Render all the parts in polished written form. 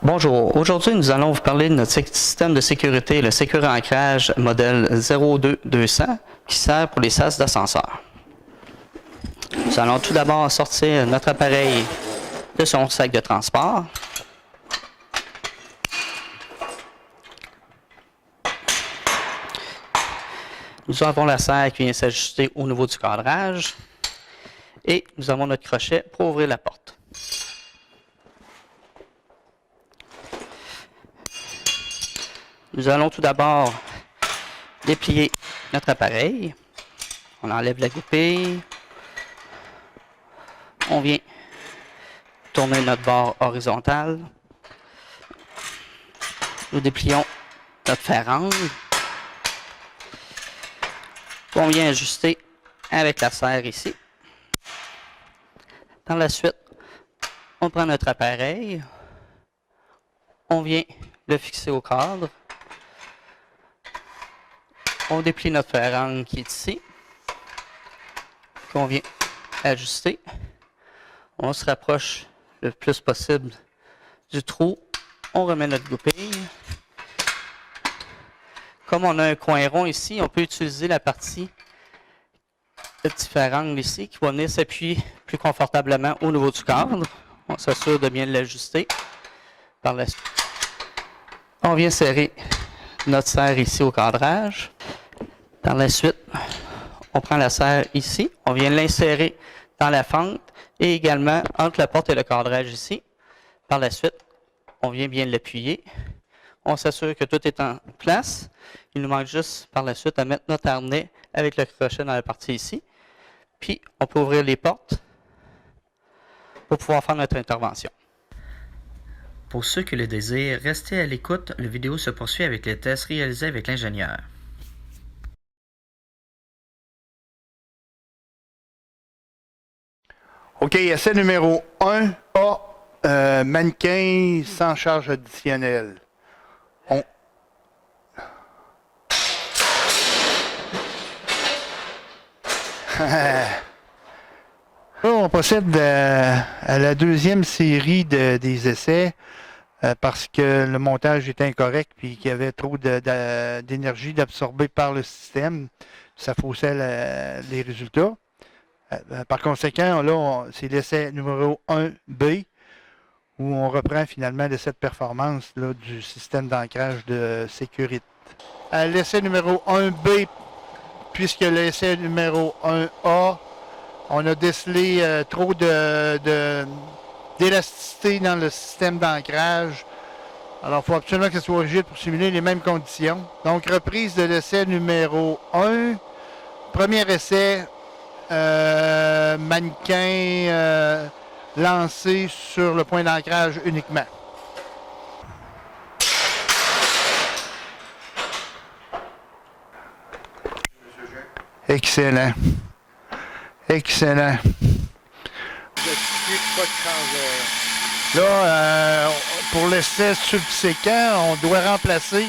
Bonjour, aujourd'hui nous allons vous parler de notre système de sécurité, le Secure Ancrage modèle 02200 qui sert pour les sas d'ascenseur. Nous allons tout d'abord sortir notre appareil de son sac de transport. Nous avons la serre qui vient s'ajuster au niveau du cadrage et nous avons notre crochet pour ouvrir la porte. Nous allons tout d'abord déplier notre appareil. On enlève la goupille. On vient tourner notre barre horizontale. Nous déplions notre fer-angle. On vient ajuster avec la serre ici. Par la suite, on prend notre appareil. On vient le fixer au cadre. On déplie notre fer-angle qui est ici, qu'on vient ajuster. On se rapproche le plus possible du trou. On remet notre goupille. Comme on a un coin rond ici, on peut utiliser la partie, le petit fer-angle ici, qui va venir s'appuyer plus confortablement au niveau du cadre. On s'assure de bien l'ajuster. Par la suite, on vient serrer notre serre ici au cadrage. Par la suite, on prend la serre ici, on vient l'insérer dans la fente et également entre la porte et le cadrage ici. Par la suite, on vient bien l'appuyer. On s'assure que tout est en place. Il nous manque juste par la suite à mettre notre harnais avec le crochet dans la partie ici. Puis, on peut ouvrir les portes pour pouvoir faire notre intervention. Pour ceux qui le désirent, restez à l'écoute. La vidéo se poursuit avec les tests réalisés avec l'ingénieur. OK, essai numéro 1A, mannequin sans charge additionnelle. On procède à la deuxième série des essais parce que le montage est incorrect et qu'il y avait trop d'énergie d'absorber par le système. Ça faussait les résultats. Par conséquent, là, c'est l'essai numéro 1B où on reprend finalement l'essai de performance là, du système d'ancrage de sécurité. À l'essai numéro 1B, puisque l'essai numéro 1A, on a décelé trop d'élasticité dans le système d'ancrage. Alors, il faut absolument que ce soit rigide pour simuler les mêmes conditions. Donc, reprise de l'essai numéro 1. Premier essai. Mannequin lancé sur le point d'ancrage uniquement. Excellent. Excellent. Là, pour l'essai subséquent, on doit remplacer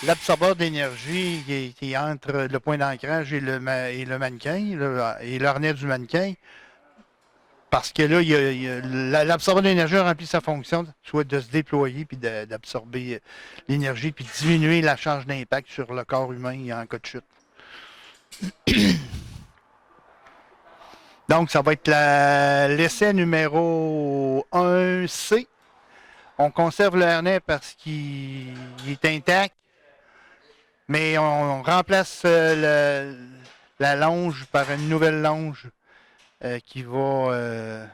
l'absorbeur d'énergie qui est entre le point d'ancrage et le mannequin, là, et l'harnais du mannequin. Parce que là, l'absorbeur d'énergie a rempli sa fonction, soit de se déployer puis d'absorber l'énergie puis de diminuer la charge d'impact sur le corps humain en cas de chute. Donc, ça va être l'essai numéro 1C. On conserve le harnais parce qu'il est intact. Mais on remplace la longe par une nouvelle longe qui va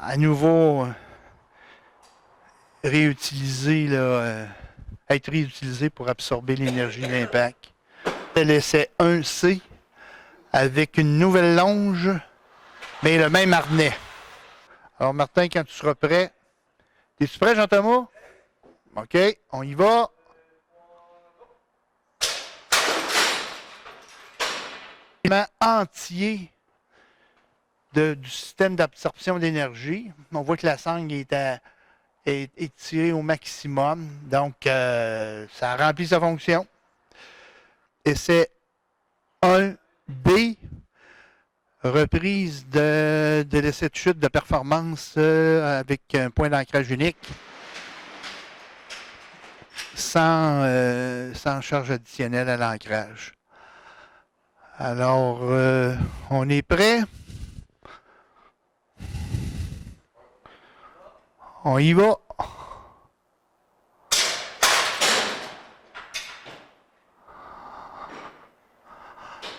à nouveau réutiliser, être réutilisée pour absorber l'énergie de l'impact. L'essai 1C avec une nouvelle longe, mais le même harnais. Alors Martin, quand tu seras prêt, es-tu prêt Jean-Thomas? OK, on y va. Entier du système d'absorption d'énergie. On voit que la sangle est tirée au maximum. Donc, ça a rempli sa fonction. Essai 1B. reprise de l'essai de chute de performance avec un point d'ancrage unique, sans charge additionnelle à l'ancrage. Alors, on est prêt. On y va.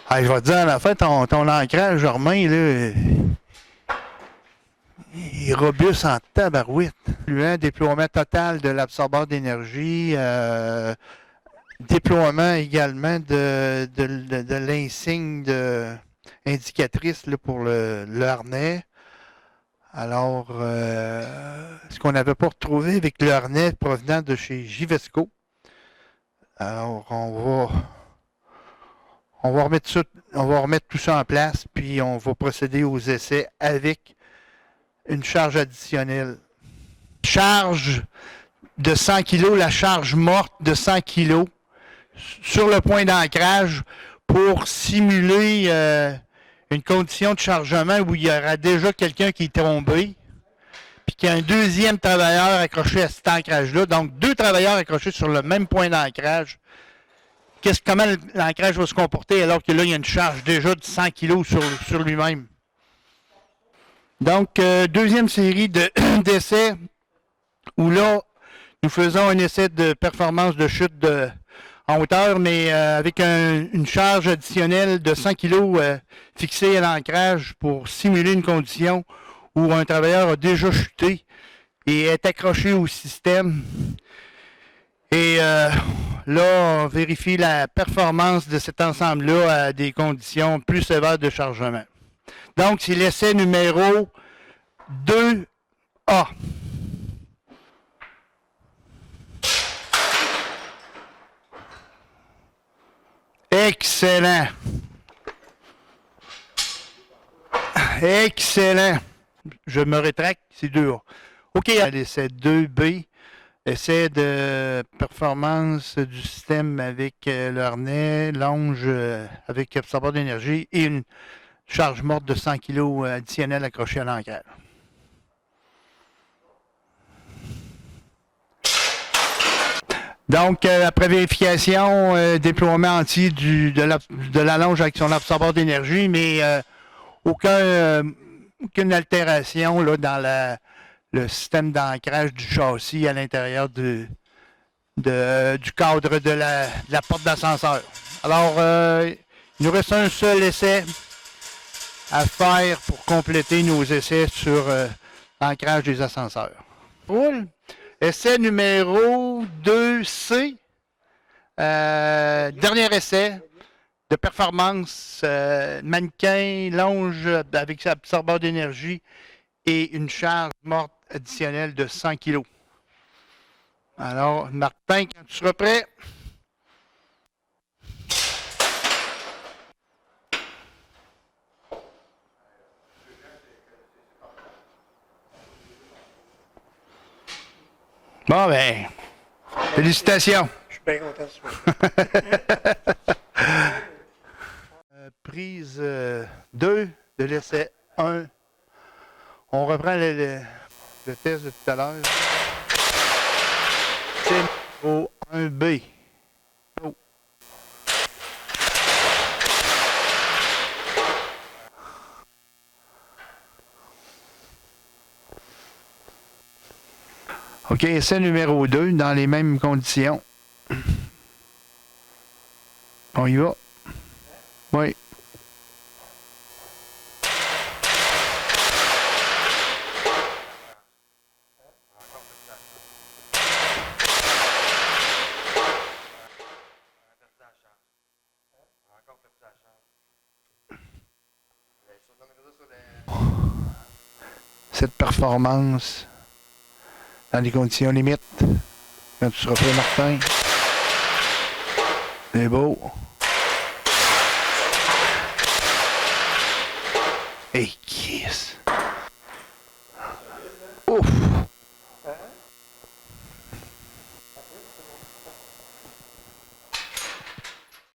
Ah, je vais te dire, en fait, ton ancrage, Romain, là, il est robuste en tabarouette. Un déploiement total de l'absorbeur d'énergie, déploiement également de l'insigne indicatrice là, pour le harnais. Alors, ce qu'on n'avait pas retrouvé avec le harnais provenant de chez Givesco. Alors, on va remettre tout ça en place, puis on va procéder aux essais avec une charge additionnelle. Charge de 100 kg, la charge morte de 100 kg sur le point d'ancrage pour simuler une condition de chargement où il y aura déjà quelqu'un qui est tombé, puis qu'il y a un deuxième travailleur accroché à cet ancrage-là. Donc, 2 travailleurs accrochés sur le même point d'ancrage. Comment l'ancrage va se comporter alors que là, il y a une charge déjà de 100 kg sur lui-même. Donc, deuxième série d'essais où là, nous faisons un essai de performance de chute en hauteur, mais avec une charge additionnelle de 100 kg fixée à l'ancrage pour simuler une condition où un travailleur a déjà chuté et est accroché au système. Et là, on vérifie la performance de cet ensemble-là à des conditions plus sévères de chargement. Donc, c'est l'essai numéro 2A. Excellent. Excellent. Je me rétracte, c'est 2A. OK, l'essai 2B. Essai de performance du système avec le harnais, longe avec absorbeur d'énergie et une charge morte de 100 kg additionnelle accrochée à l'ancrage. Donc, après vérification, déploiement entier de la longe avec son absorbeur d'énergie, mais aucune altération là, dans le système d'ancrage du châssis à l'intérieur du cadre de la porte d'ascenseur. Alors, il nous reste un seul essai à faire pour compléter nos essais sur l'ancrage des ascenseurs. Roule. Essai numéro 2C. Dernier essai de performance. Mannequin, longe avec absorbeur d'énergie et une charge morte additionnelle de 100 kg. Alors, Martin, quand tu seras prêt. Bon, ben, félicitations. Je suis bien content de ça. Prise 2 de l'essai 1. On reprend le test de tout à l'heure. C'est au 1B. Oh. OK, essai numéro 2 dans les mêmes conditions. On y va? Oui. Cette performance dans les conditions limites. Quand tu seras prêt, Martin. C'est beau. Et kiss. Ouf.